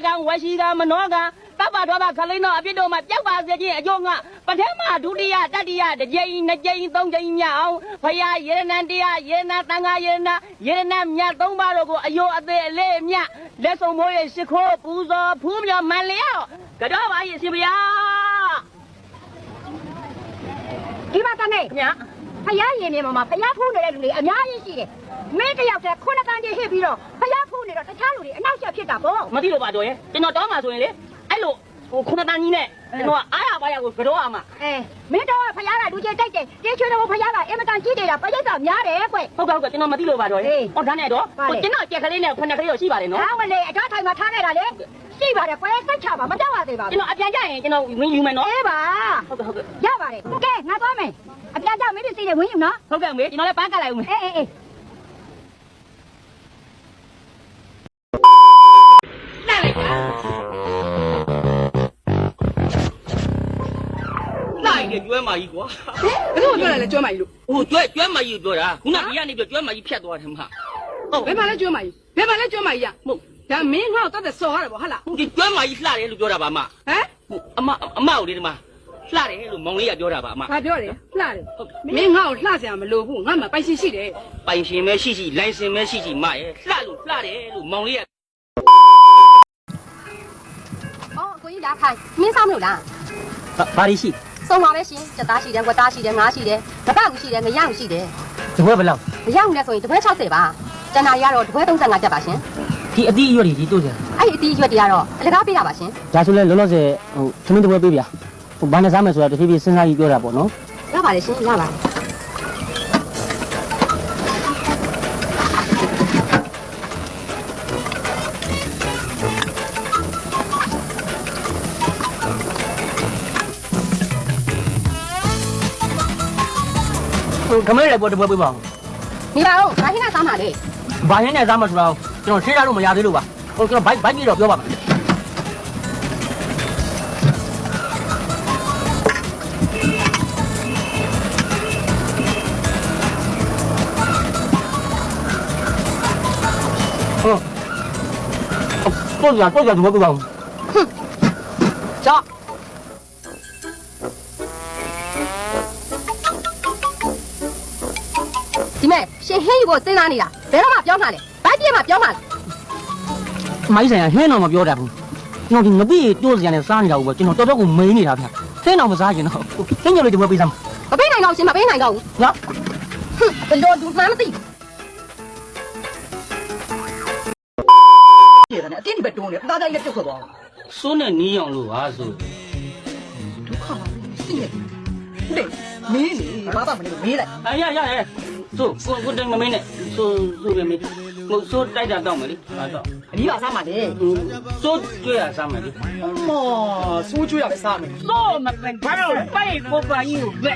ကန်ဝရှိကန်မနောကန်တပ်ပါတော့ပါခလိန်တော်အပြစ်တော်မှာကြောက်ပါစေခြင်းအကျိုးငါပထမဒုတိယတတိယတစ်ကြိမ်နှစ်ကြိမ်သုံးကြိမ်မြောက်ဖရာယေရဏန်တရားယေရဏတန်ခါယေရဏမြတ်သုံးပါတို့ကိုအယိုအသေးအလေးမြတ်လက်ဆောင်မိုးရဲ့ရှိခိုးပူဇော်ဖူးမြော်မန်လျောက်ကြောပါရဲ့ရှင်ဗျာဒီမှာတနေညာဖယားရင်နေမှာဖယားဖူးနေတဲ့လူတွေအများကြီးရှိတယ်မင်းတယောက်တည်းခုနှစ်တန်းကြီးဟစ်ပြီးတော့ဖယားဖူးနေတော့တခြားလူတွေအနောက်ကျဖြစ်တာပေါ့မသိလို့ပါတော့ရဲ့ကျွန်တော်တောင်းမှာဆိုရင်လေအဲ့လိုဟိုခုနှစ်တန်းကြီးနဲ့ကျွန်တော်အားရပါရကိုကြောအောင်မှာမင်းတော့ဖယားကလူကြီးတိုက်တယ်တင်းချွေးတော့ဖယားကအင်မတန်ကြီးနေတာပရိသတ်များတယ်ကွဟုတ်ကဲ့ကျွန်တော်မသိလို့ပါတော့ရဲ့ဟောဒါနဲ့တော့ကျွန်တော်ကြက်ကလေးနဲ့ဖဏကလေးတော့ရှိပါတယ်နော်ဟုတ်မလေးအထားထိုင်မှာထားခဲ့တာလေရှိပါတယ်ပွဲစိတ်ချပါမကြောက်ပါသေးပါဘူးကျွန်တော်အပြန်ကြရင်ကျွန်တော်ဝင်ယူမယ်နော်အေးပါဟုတ်ရပါတယ်ကဲငါသွားမယ်အပြန်ကြမင်းတို့စီးနေဝင်ယူနော်ဟုတ်ကဲ့မေကျွန်တော်လည်းပန်းကတ်လိုက်ဦးမယ်အေးလိုက်ကျွဲမကြီးကွာဘယ်လိုပြောလဲကျွဲမကြီးလို့ဟိုကျွဲမကြီးပြောတာခုနကကနေပြောကျွဲမကြီးဖြတ်သွားတယ်မဟာဟုတ်ဘယ်မှာလဲကျွဲမကြီးဘယ်မှာလဲကျွဲမကြီးရဟုတ်ဒါမင်းငါ့ကိုတတ်တဲ့စော်ရတယ်ဗောဟာလားဒီကျွဲမကြီးလှတယ်လို့ပြောတာပါအမအမကိုလေဒီမှာလှတယ်လို့မောင်လေးကပြောတာပါအမဘာပြောတယ်လှတယ်မင်းငါ့ကိုလှစရာမလိုဘူးငါ့မှာပိုင်ရှင်ရှိတယ်ပိုင်ရှင်ပဲရှိလိုင်စင်ပဲရှိမရဲ့လှလို့လှတယ်လို့မောင်လေးကအော်ကိုကြီးလာခိုင်းမင်းစားမလို့လားဘာလို့ရှိစုံပါပဲရှင်စက်သားရှိတယ်ဝက်သားရှိတယ်ငါးရှိတယ်တပတ်ကူရှိတယ်ငရံရှိတယ်တပွဲဘယ်လောက်ငရံနဲ့ဆိုရင်တပွဲ60ပါကျန်တာရတော့တပွဲ35ကျပ်ပါရှင်ဒီအသီးအရွက်တွေကြီးတို့စရာအဲ့ဒီအသီးအရွက်တွေကတော့အလကားပေးတာပါရှင်ဒါဆိုလဲလောလောဆယ်ဟိုသမင်းတပွဲပေးဗျာဟိုဘာနဲ့စားမယ်ဆိုတာတဖြည်းဖြည်းစဉ်းစားပြီးပြောတာပေါ့နော်ရပါတယ်ရှင်ရပါတယ်ခမလေးလည်းပေါ်တပွဲပေးပါဦးနေပါဦးဘာဟင်းနဲ့စားမှာလဲဘာဟင်းနဲ့စားမှာဆိုတော့ကျွန်တော်ရှင်းရလို့မရသေးလို့ပါဟိုကျွန်တော်ဘိုက်ပြီးတော့ပြောပါမယ်ဟုတ်တော့ဒီဘက်ကတော့ကြောက်ဒီမဲ့ရှင်ဟင်းယူကိုစဉ်းစားနေတာဘယ်တော့မှပြောမှာလဲဘာပြည့်မှပြောမှာလဲမိုင်းဆိုင်ကဟင်းတော့မပြောတတ်ဘူးကျွန်တော်ဒီငပိတိုးစရာနဲ့စားနေတာကိုပဲကျွန်တော်တော်တော်ကိုမင်းနေတာဗျဟင်းတော့မစားချင်တော့ဟင်းညလေးဒီဘက်ပေးစမ်းမပေးနိုင်တော့ရှင်မပေးနိုင်တော့ဘူးနော်ဘယ်လိုဒူမှန်းမသိရတယ်အတင်းဒီဘက်တွန်းနေအသားတိုင်းလည်းပြုတ်ခွက်သွားစိုးနဲ့နီးအောင်လို့ဟာဆိုဒုက္ခပါစိတ်နေမင်းနေဘာမှမနေမေးလိုက်ရဆိုကိုတင်မမင်းနဲ့ဆိုပဲမင်းကိုဆိုတိုက်တာတောက်မယ်လေဟာတော့အကြီးကစားမှာလေဆိုကျွေးရစားမယ်လေအမဆိုးကျွေးရပဲစားမယ်ဆိုမပင်ဘာလို့ပိုက်ကိုပါယူပဲ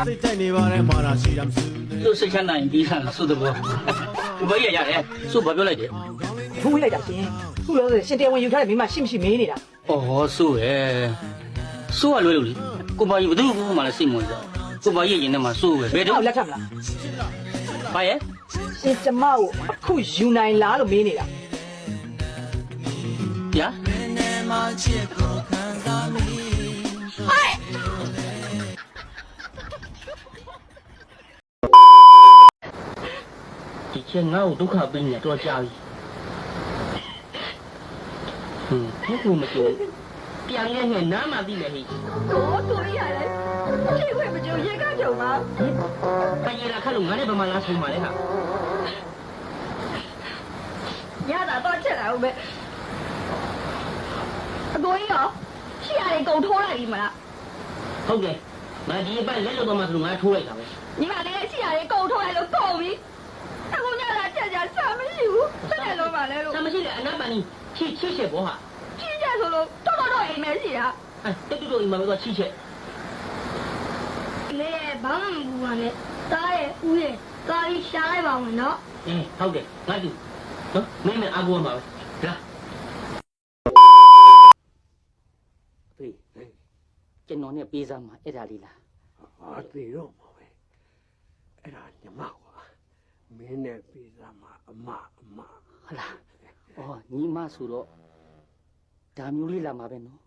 စိတ်တိုင်းနေပါနဲ့မာရာစီရမ်ဆိုစိတ်ချနိုင်ပြီးတာဆိုတော့ဘယ်ရရတယ်ဆိုဘာပြောလိုက်တယ်ထိုးဝေးလိုက်တာရှင်သူ့ရောရှင်တရားဝင်ယူထားတဲ့မိမရှိမရှိမေးနေတာဩဆိုရယ်ဆိုကလွယ်လို့လေကိုပါကြီးဘယ်သူမှလည်းစိတ်မဝင်စားကိုပါကြီးရင်ထဲမှာဆိုပဲဘယ်တော့လက်ထပ်မလားဘာရဲ့ရှင်ကျမကိုအခုယူနိုင်လားလို့မေးနေတာဗျာဒီချက်ငါ့ကိုဒုက္ခပေးနေတော့ကြာပြီဘယ်လိုမကြည့်ပြန်ရနေနားမှသိမယ်ဟိကိုတူရတယ်ခေခွေမကြုံရေကကြုံပါပရလာခက်လို့ငါနဲ့ဗမာလားဆုံးပါလေဟာရတာတော့ချက်လာဦးပဲအကိုကြီးရောရှိရတယ်ကုန်ထိုးလိုက်ပြီမလားဟုတ်တယ်ငါဒီအပိုင်းလက်လို့တော့မှဆိုငါထိုးလိုက်တာပဲညီမလေးရှိရတယ်ကုန်ထိုးလိုက်လို့ကုန်ပြီအခုညလာချက်ကြဆာမရှိဘူးဆက်တယ်လို့ပါလဲလို့ဆာမရှိလေအနာပန်ကြီးချစ်ချက်ဘောဟာချစ်ချက်ဆိုလို့တော့အိမ်မဲရှိတာတက်တူအိမ်မှာပဲတော့ချစ်ချက်လေဘာမှမဘူးပါနဲ့တားရဲ့ဦးရဲ့တားပြီးရှားလိုက်ပါဝင်နော်ဟုတ်တယ်ငါတူနော်မင်းမအကူမှာပဲလားဖေးကျွန်တော်နဲ့ပေးစားမှာအဲ့ဒါလေးလားဟာသေတော့မှာပဲအဲ့ဒါညီမကွာမင်းနဲ့ပေးစားမှာအမဟ ဟုတ်လားအော်ညီမဆိုတော့ဒါမျိုးလေးလာမှာပဲနော်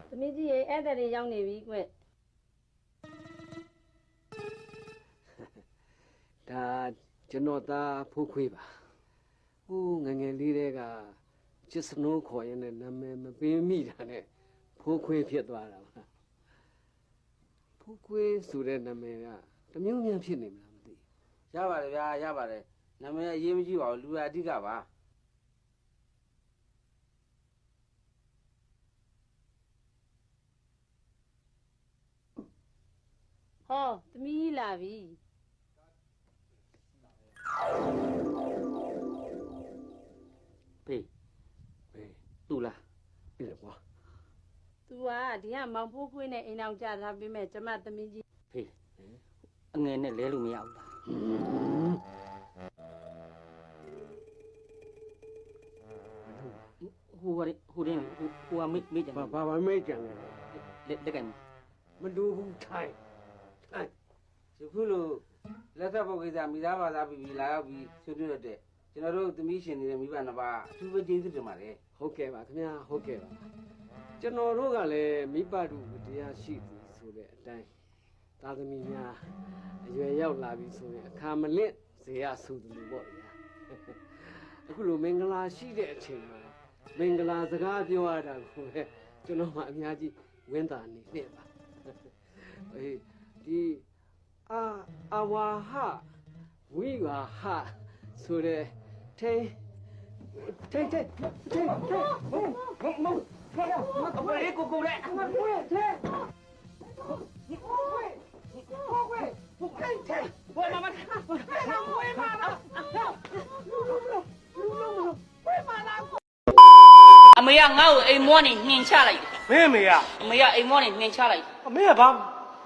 သမီးကြီးရဲ့အဲ့တဲ့တွေရောက်နေပြီကွ ဒါကျွန်တော်သားဖိုးခွေးပါဟိုငယ်ငယ်လေးတည်းကချစ်စနိုးခေါ်ရင်လည်းနာမည်မပေးမိတာနဲ့ဖိုးခွေးဖြစ်သွားတာပါဖိုးခွေးဆိုတဲ့နာမည်ကတမျိုးမျိုးဖြစ်နေမလားမသိ ရပါတယ်ဗျာရပါတယ်နာမည်အရေးမကြီးပါဘူးလူရအဓိကပါ ဟောသမီးကြီးလာပြီ ဖေး ဘေး သူ့လား ပြီလေကွာ သူကဒီကမောင်ဖိုးခွေးနဲ့အိမ်အောင်ကြထားပေးမဲ့ကျမသမီးကြီး ဖေးအငယ်နဲ့လဲလို့မရဘူးလားဟိုကဟိုကမေ့ကြ ဘာမေးကြံလဲ လက်ကင် မတူဘူးထိုင်ထိုင် ယခုလိုလက်သက်ပုတ်ကိစ္စမိသားဘာသာပြီးလာရောက်ပြီးဆွေးနွေးရတဲ့ကျွန်တော်တို့သမီးရှင်နေတဲ့မိဘနှစ်ပါးအထူးပဲကျေးဇူးတင်ပါတယ် ဟုတ်ကဲ့ပါခင်ဗျာဟုတ်ကဲ့ပါကျွန်တော်တို့ကလည်းမိဘတို့တရားရှိသည်ဆိုတဲ့အတိုင်းသာသမီများအရွယ်ရောက်လာပြီဆိုရင်အခါမလင့်ဇေယဆိုသူလိုပေါ့ဗျာအခုလိုမင်္ဂလာရှိတဲ့အချိန်မှာမင်္ဂလာစကားပြောရတာကိုပဲကျွန်တော်မှအများကြီးဝင်းတာနေနဲ့ပါအေးဒီအဝါဟဝိဝါဟဆိုတဲ့ထိန်ထိန်မုံအမေကိုကိုတဲ့ အမေကငါ့ကိုအိမ်မောနေနှင်ချလိုက်တယ် မင်းအမေက အမေကအိမ်မောနေနှင်ချလိုက်တယ် အမေက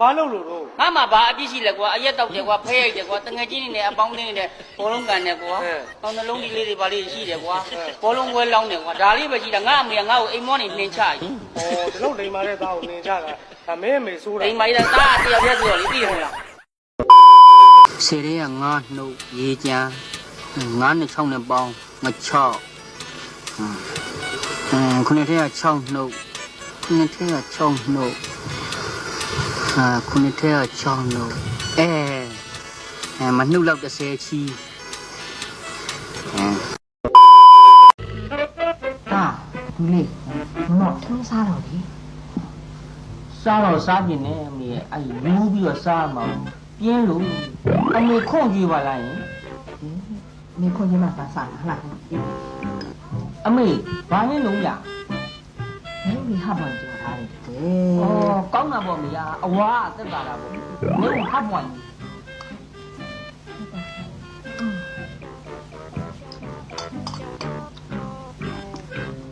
ဘာလုပ်လို့တော့ ငါမှဘာအပြစ်ရှိလဲကွာအရက်တောက်တယ်ကွာဖဲရိုက်တယ်ကွာတငယ်ချင်းတွေနဲ့အပေါင်းအသင်းတွေနဲ့ဘောလုံးကန်တယ်ကွာကောင်းနှလုံးကြီးလေးတွေဘာလေးရှိတယ်ကွာဘောလုံးပွဲလောင်းတယ်ကွာဒါလေးပဲရှိတာငါအမေကငါ့ကိုအိမ်မောနေနှင်ချလိုက် ဩဒီလောက်လိမ်မာတဲ့သားကိုနင်ကြတာဒါမင်းအမေဆိုးတာ အိမ်မိုင်းသားတယောက်တည်းဆိုတော့လေသိရမလားဆယ်ရဲကငါးနှုတ်ရေးချမ်းငါးနဲ့6နဲ့ပေါင်းငါ6ခုနှစ်ထက်က6နှုတ်ခုနှစ်ထက်က6နှုတ်ခုနှစ်ထက်က6နှုတ်မနှုတ်လောက်30ချီ ဟာလူလေးမော့ထင်းစားတော့လေ စားတော့စားကျင်တယ်အမေအဲ့လူးပြီးတော့စားမှာပြင်းလို့အမေခွန့်ကြည့်ပါလားယင် မင်းခွန်ကြီးမှစားစားဟလား အမေဘာနဲ့လုံးရ မင်းဒီဟာမှကြော်ထားတယ်တဲ့ ဩကောင်းတာပေါ့မယားအဝါသက်သာတာပေါ့နေဟပ်ပွန်ကြီး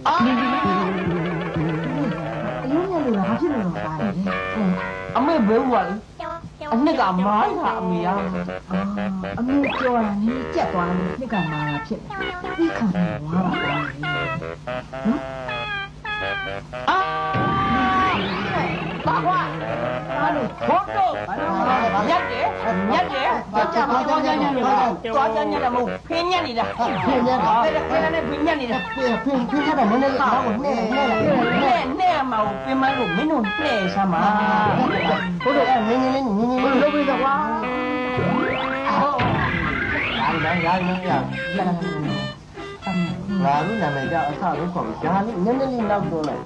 အာ အယုံရလို့လားဘာဖြစ်လို့လဲပါတယ် အမေဘဲဦးပါလေအနှစ်ကမိုင်းတာအမေရ အမေကြော်တာနည်းကြက်သွားတယ်နှစ်ကမာတာဖြစ်တယ်ဒီခံဝါပါလားနော် အာဘာကွာ ဟာလို့ ဘောတော့ညက်တယ်သွားကြမှာသွားကြညက်နေတာသွားကြညက်တယ်မဟုတ်ဖင်းညက်နေတာဖင်းညက်တာဖင်းနဲ့ဖင်းညက်နေတာ ဖင်ထားတာနည်းနည်းတော့နဲ့မှာပင်မလို့မင်းတို့နဲ့ဆမ်းပါ ဘုရားနင်းလုပ်ပြီးတော့ကွာ ရာနေရငါလူနာမည်ကြောက်အဆောက်လုံးခေါ်ပြီးဒါလေးနည်းနည်းလေးနောက်တော့လိုက်